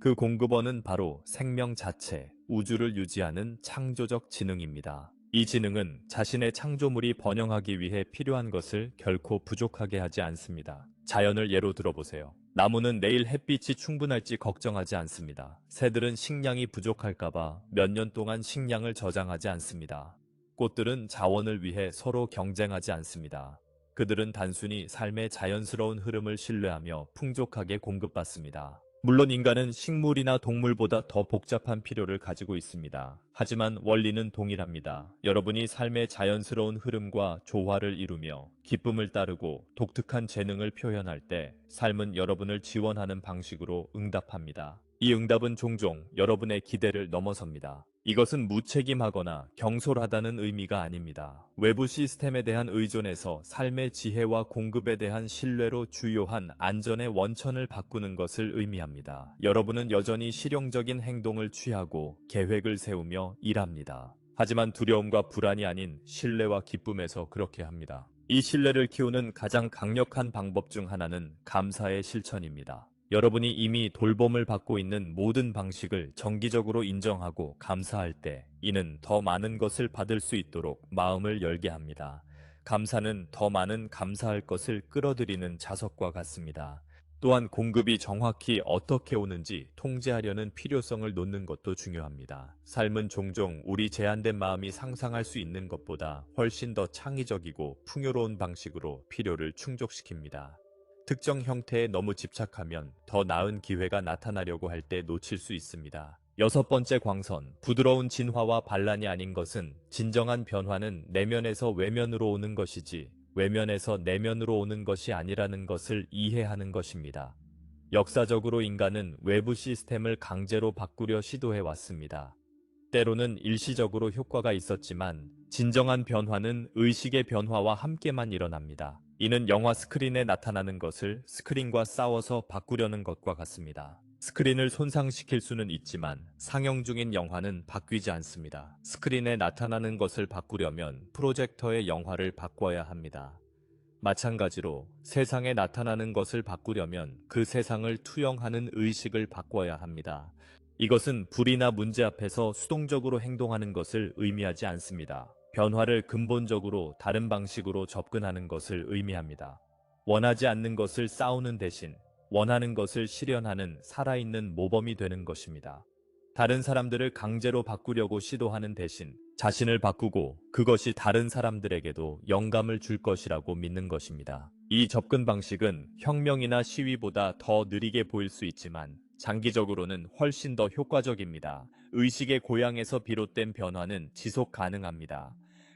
그 공급원은 바로 생명 자체, 우주를 유지하는 창조적 지능입니다. 이 지능은 자신의 창조물이 번영하기 위해 필요한 것을 결코 부족하게 하지 않습니다. 자연을 예로 들어보세요. 나무는 내일 햇빛이 충분할지 걱정하지 않습니다. 새들은 식량이 부족할까봐 몇 년 동안 식량을 저장하지 않습니다. 꽃들은 자원을 위해 서로 경쟁하지 않습니다. 그들은 단순히 삶의 자연스러운 흐름을 신뢰하며 풍족하게 공급받습니다. 물론 인간은 식물이나 동물보다 더 복잡한 필요를 가지고 있습니다. 하지만 원리는 동일합니다. 여러분이 삶의 자연스러운 흐름과 조화를 이루며 기쁨을 따르고 독특한 재능을 표현할 때 삶은 여러분을 지원하는 방식으로 응답합니다. 이 응답은 종종 여러분의 기대를 넘어섭니다. 이것은 무책임하거나 경솔하다는 의미가 아닙니다. 외부 시스템에 대한 의존에서 삶의 지혜와 공급에 대한 신뢰로 주요한 안전의 원천을 바꾸는 것을 의미합니다. 여러분은 여전히 실용적인 행동을 취하고 계획을 세우며 일합니다. 하지만 두려움과 불안이 아닌 신뢰와 기쁨에서 그렇게 합니다. 이 신뢰를 키우는 가장 강력한 방법 중 하나는 감사의 실천입니다. 여러분이 이미 돌봄을 받고 있는 모든 방식을 정기적으로 인정하고 감사할 때 이는 더 많은 것을 받을 수 있도록 마음을 열게 합니다. 감사는 더 많은 감사할 것을 끌어들이는 자석과 같습니다. 또한 공급이 정확히 어떻게 오는지 통제하려는 필요성을 놓는 것도 중요합니다. 삶은 종종 우리 제한된 마음이 상상할 수 있는 것보다 훨씬 더 창의적이고 풍요로운 방식으로 필요를 충족시킵니다. 특정 형태에 너무 집착하면 더 나은 기회가 나타나려고 할 때 놓칠 수 있습니다. 여섯 번째 광선, 부드러운 진화와 반란이 아닌 것은 진정한 변화는 내면에서 외면으로 오는 것이지 외면에서 내면으로 오는 것이 아니라는 것을 이해하는 것입니다. 역사적으로 인간은 외부 시스템을 강제로 바꾸려 시도해 왔습니다. 때로는 일시적으로 효과가 있었지만 진정한 변화는 의식의 변화와 함께만 일어납니다. 이는 영화 스크린에 나타나는 것을 스크린과 싸워서 바꾸려는 것과 같습니다. 스크린을 손상시킬 수는 있지만 상영 중인 영화는 바뀌지 않습니다. 스크린에 나타나는 것을 바꾸려면 프로젝터의 영화를 바꿔야 합니다. 마찬가지로 세상에 나타나는 것을 바꾸려면 그 세상을 투영하는 의식을 바꿔야 합니다. 이것은 불이나 문제 앞에서 수동적으로 행동하는 것을 의미하지 않습니다. 변화를 근본적으로 다른 방식으로 접근하는 것을 의미합니다. 원하지 않는 것을 싸우는 대신 원하는 것을 실현하는 살아있는 모범이 되는 것입니다. 다른 사람들을 강제로 바꾸려고 시도하는 대신 자신을 바꾸고 그것이 다른 사람들에게도 영감을 줄 것이라고 믿는 것입니다. 이 접근 방식은 혁명이나 시위보다 더 느리게 보일 수 있지만 장기적으로는 훨씬 더 효과적입니다. 의식의 고양에서 비롯된 변화는 지속 가능합니다.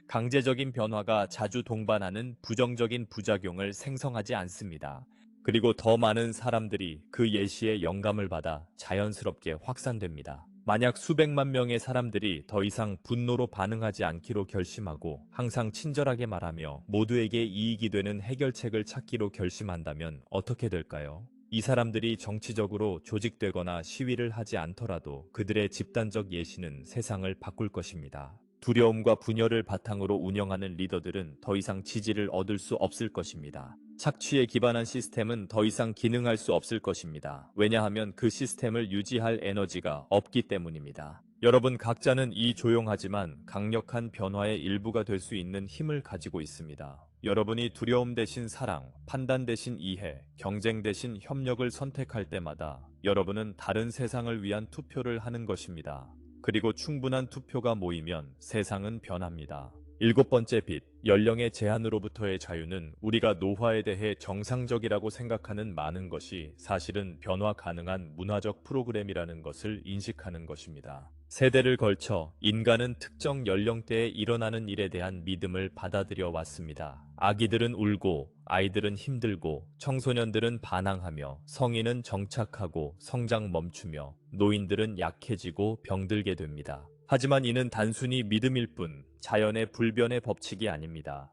강제적인 변화가 자주 동반하는 부정적인 부작용을 생성하지 않습니다. 그리고 더 많은 사람들이 그 예시의 영감을 받아 자연스럽게 확산됩니다. 만약 수백만 명의 사람들이 더 이상 분노로 반응하지 않기로 결심하고 항상 친절하게 말하며 모두에게 이익이 되는 해결책을 찾기로 결심한다면 어떻게 될까요? 이 사람들이 정치적으로 조직되거나 시위를 하지 않더라도 그들의 집단적 예시는 세상을 바꿀 것입니다. 두려움과 분열을 바탕으로 운영하는 리더들은 더 이상 지지를 얻을 수 없을 것입니다. 착취에 기반한 시스템은 더 이상 기능할 수 없을 것입니다. 왜냐하면 그 시스템을 유지할 에너지가 없기 때문입니다. 여러분 각자는 이 조용하지만 강력한 변화의 일부가 될 수 있는 힘을 가지고 있습니다. 여러분이 두려움 대신 사랑, 판단 대신 이해, 경쟁 대신 협력을 선택할 때마다 여러분은 다른 세상을 위한 투표를 하는 것입니다. 그리고 충분한 투표가 모이면 세상은 변합니다. 일곱 번째 빛, 연령의 제한으로부터의 자유는 우리가 노화에 대해 정상적이라고 생각하는 많은 것이 사실은 변화 가능한 문화적 프로그램이라는 것을 인식하는 것입니다. 세대를 걸쳐 인간은 특정 연령대에 일어나는 일에 대한 믿음을 받아들여 왔습니다. 아기들은 울고, 아이들은 힘들고, 청소년들은 반항하며, 성인은 정착하고, 성장 멈추며, 노인들은 약해지고 병들게 됩니다. 하지만 이는 단순히 믿음일 뿐 자연의 불변의 법칙이 아닙니다.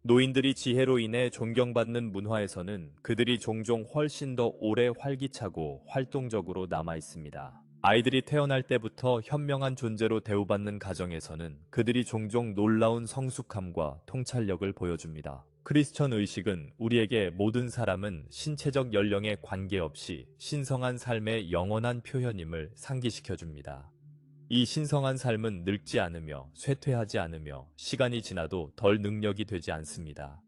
노인들이 지혜로 인해 존경받는 문화에서는 그들이 종종 훨씬 더 오래 활기차고 활동적으로 남아 있습니다. 아이들이 태어날 때부터 현명한 존재로 대우받는 가정에서는 그들이 종종 놀라운 성숙함과 통찰력을 보여줍니다. 크리스천 의식은 우리에게 모든 사람은 신체적 연령에 관계없이 신성한 삶의 영원한 표현임을 상기시켜줍니다. 이 신성한 삶은 늙지 않으며 쇠퇴하지 않으며 시간이 지나도 덜 능력이 되지 않습니다.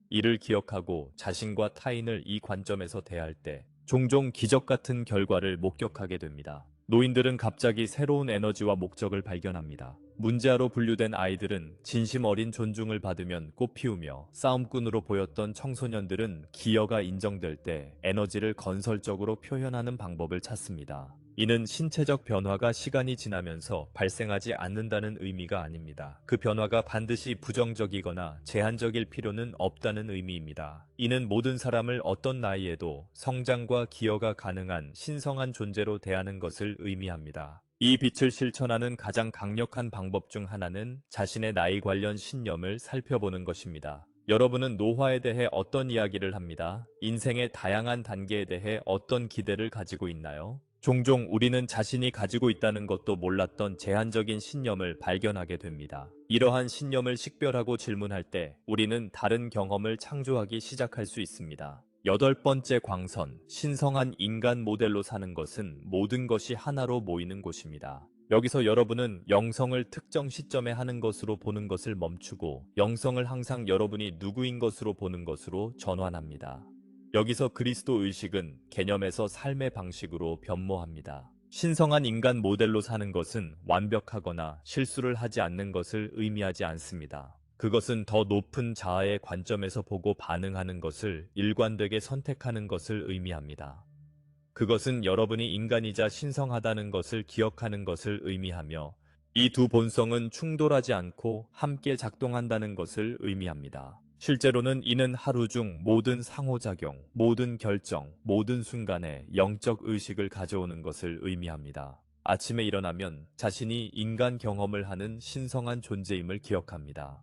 이를 기억하고 자신과 타인을 이 관점에서 대할 때 종종 기적 같은 결과를 목격하게 됩니다. 노인들은 갑자기 새로운 에너지와 목적을 발견합니다. 문제아로 분류된 아이들은 진심 어린 존중을 받으면 꽃피우며 싸움꾼으로 보였던 청소년들은 기여가 인정될 때 에너지를 건설적으로 표현하는 방법을 찾습니다. 이는 신체적 변화가 시간이 지나면서 발생하지 않는다는 의미가 아닙니다. 그 변화가 반드시 부정적이거나 제한적일 필요는 없다는 의미입니다. 이는 모든 사람을 어떤 나이에도 성장과 기여가 가능한 신성한 존재로 대하는 것을 의미합니다. 이 빛을 실천하는 가장 강력한 방법 중 하나는 자신의 나이 관련 신념을 살펴보는 것입니다. 여러분은 노화에 대해 어떤 이야기를 합니다. 인생의 다양한 단계에 대해 어떤 기대를 가지고 있나요? 종종 우리는 자신이 가지고 있다는 것도 몰랐던 제한적인 신념을 발견하게 됩니다. 이러한 신념을 식별하고 질문할 때 우리는 다른 경험을 창조하기 시작할 수 있습니다. 여덟 번째 광선, 신성한 인간 모델로 사는 것은 모든 것이 하나로 모이는 곳입니다. 여기서 여러분은 영성을 특정 시점에 하는 것으로 보는 것을 멈추고 영성을 항상 여러분이 누구인 것으로 보는 것으로 전환합니다. 여기서 그리스도 의식은 개념에서 삶의 방식으로 변모합니다. 신성한 인간 모델로 사는 것은 완벽하거나 실수를 하지 않는 것을 의미하지 않습니다. 그것은 더 높은 자아의 관점에서 보고 반응하는 것을 일관되게 선택하는 것을 의미합니다. 그것은 여러분이 인간이자 신성하다는 것을 기억하는 것을 의미하며 이 두 본성은 충돌하지 않고 함께 작동한다는 것을 의미합니다. 실제로는 이는 하루 중 모든 상호작용, 모든 결정, 모든 순간에 영적 의식을 가져오는 것을 의미합니다. 아침에 일어나면 자신이 인간 경험을 하는 신성한 존재임을 기억합니다.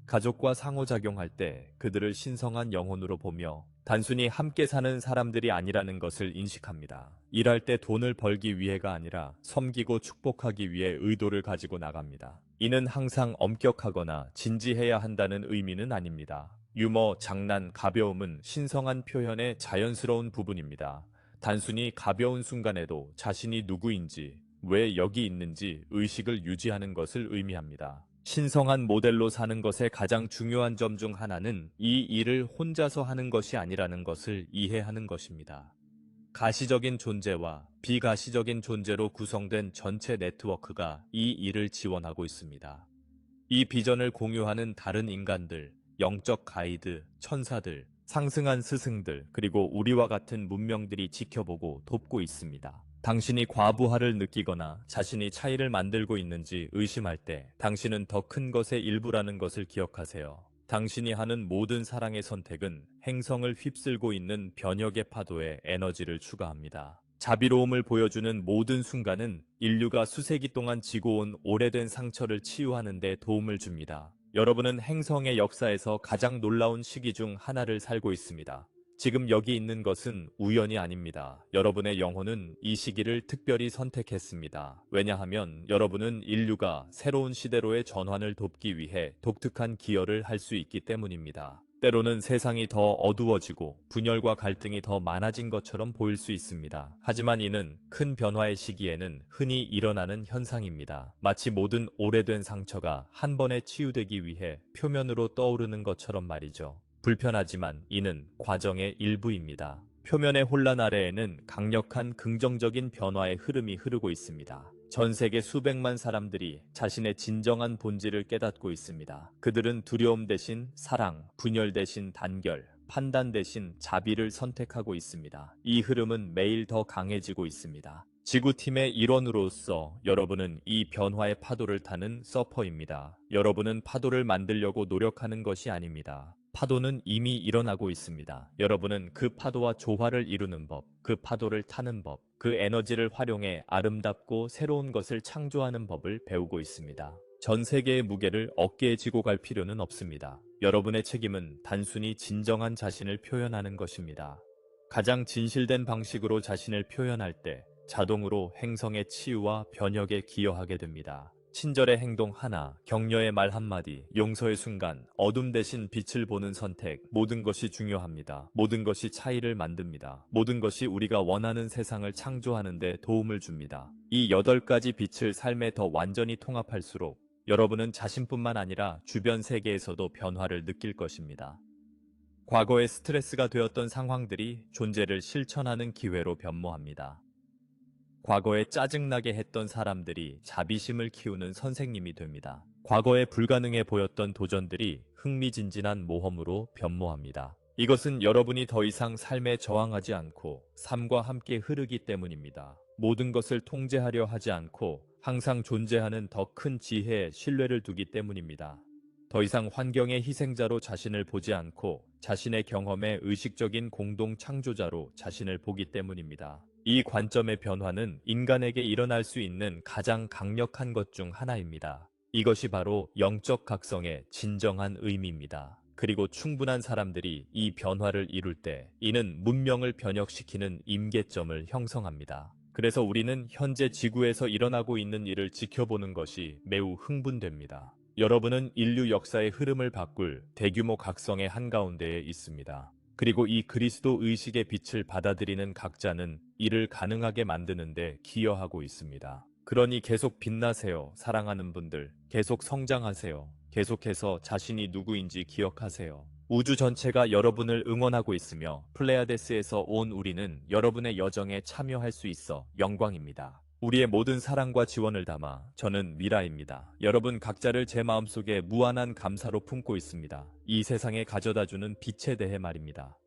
가족과 상호작용할 때 그들을 신성한 영혼으로 보며 단순히 함께 사는 사람들이 아니라는 것을 인식합니다. 일할 때 돈을 벌기 위해가 아니라 섬기고 축복하기 위해 의도를 가지고 나갑니다. 이는 항상 엄격하거나 진지해야 한다는 의미는 아닙니다. 유머, 장난, 가벼움은 신성한 표현의 자연스러운 부분입니다. 단순히 가벼운 순간에도 자신이 누구인지, 왜 여기 있는지 의식을 유지하는 것을 의미합니다. 신성한 모델로 사는 것의 가장 중요한 점 중 하나는 이 일을 혼자서 하는 것이 아니라는 것을 이해하는 것입니다. 가시적인 존재와 비가시적인 존재로 구성된 전체 네트워크가 이 일을 지원하고 있습니다. 이 비전을 공유하는 다른 인간들, 영적 가이드, 천사들, 상승한 스승들, 그리고 우리와 같은 문명들이 지켜보고 돕고 있습니다. 당신이 과부하를 느끼거나 자신이 차이를 만들고 있는지 의심할 때 당신은 더 큰 것의 일부라는 것을 기억하세요. 당신이 하는 모든 사랑의 선택은 행성을 휩쓸고 있는 변혁의 파도에 에너지를 추가합니다. 자비로움을 보여주는 모든 순간은 인류가 수세기 동안 지고 온 오래된 상처를 치유하는 데 도움을 줍니다. 여러분은 행성의 역사에서 가장 놀라운 시기 중 하나를 살고 있습니다. 지금 여기 있는 것은 우연이 아닙니다. 여러분의 영혼은 이 시기를 특별히 선택했습니다. 왜냐하면 여러분은 인류가 새로운 시대로의 전환을 돕기 위해 독특한 기여를 할 수 있기 때문입니다. 때로는 세상이 더 어두워지고 분열과 갈등이 더 많아진 것처럼 보일 수 있습니다. 하지만 이는 큰 변화의 시기에는 흔히 일어나는 현상입니다. 마치 모든 오래된 상처가 한 번에 치유되기 위해 표면으로 떠오르는 것처럼 말이죠. 불편하지만 이는 과정의 일부입니다. 표면의 혼란 아래에는 강력한 긍정적인 변화의 흐름이 흐르고 있습니다. 전 세계 수백만 사람들이 자신의 진정한 본질을 깨닫고 있습니다. 그들은 두려움 대신 사랑, 분열 대신 단결, 판단 대신 자비를 선택하고 있습니다. 이 흐름은 매일 더 강해지고 있습니다. 지구팀의 일원으로서 여러분은 이 변화의 파도를 타는 서퍼입니다. 여러분은 파도를 만들려고 노력하는 것이 아닙니다. 파도는 이미 일어나고 있습니다. 여러분은 그 파도와 조화를 이루는 법, 그 파도를 타는 법, 그 에너지를 활용해 아름답고 새로운 것을 창조하는 법을 배우고 있습니다. 전 세계의 무게를 어깨에 지고 갈 필요는 없습니다. 여러분의 책임은 단순히 진정한 자신을 표현하는 것입니다. 가장 진실된 방식으로 자신을 표현할 때 자동으로 행성의 치유와 변혁에 기여하게 됩니다. 친절의 행동 하나, 격려의 말 한마디, 용서의 순간, 어둠 대신 빛을 보는 선택, 모든 것이 중요합니다. 모든 것이 차이를 만듭니다. 모든 것이 우리가 원하는 세상을 창조하는 데 도움을 줍니다. 이 8가지 빛을 삶에 더 완전히 통합할수록 여러분은 자신뿐만 아니라 주변 세계에서도 변화를 느낄 것입니다. 과거의 스트레스가 되었던 상황들이 존재를 실천하는 기회로 변모합니다. 과거에 짜증나게 했던 사람들이 자비심을 키우는 선생님이 됩니다. 과거에 불가능해 보였던 도전들이 흥미진진한 모험으로 변모합니다. 이것은 여러분이 더 이상 삶에 저항하지 않고 삶과 함께 흐르기 때문입니다. 모든 것을 통제하려 하지 않고 항상 존재하는 더 큰 지혜에 신뢰를 두기 때문입니다. 더 이상 환경의 희생자로 자신을 보지 않고 자신의 경험의 의식적인 공동 창조자로 자신을 보기 때문입니다. 이 관점의 변화는 인간에게 일어날 수 있는 가장 강력한 것 중 하나입니다. 이것이 바로 영적 각성의 진정한 의미입니다. 그리고 충분한 사람들이 이 변화를 이룰 때 이는 문명을 변혁시키는 임계점을 형성합니다. 그래서 우리는 현재 지구에서 일어나고 있는 일을 지켜보는 것이 매우 흥분됩니다. 여러분은 인류 역사의 흐름을 바꿀 대규모 각성의 한가운데에 있습니다. 그리고 이 그리스도 의식의 빛을 받아들이는 각자는 이를 가능하게 만드는데 기여하고 있습니다. 그러니 계속 빛나세요, 사랑하는 분들. 계속 성장하세요. 계속해서 자신이 누구인지 기억하세요. 우주 전체가 여러분을 응원하고 있으며 플레이아데스에서 온 우리는 여러분의 여정에 참여할 수 있어 영광입니다. 우리의 모든 사랑과 지원을 담아 저는 미라입니다. 여러분 각자를 제 마음속에 무한한 감사로 품고 있습니다. 이 세상에 가져다주는 빛에 대해 말입니다.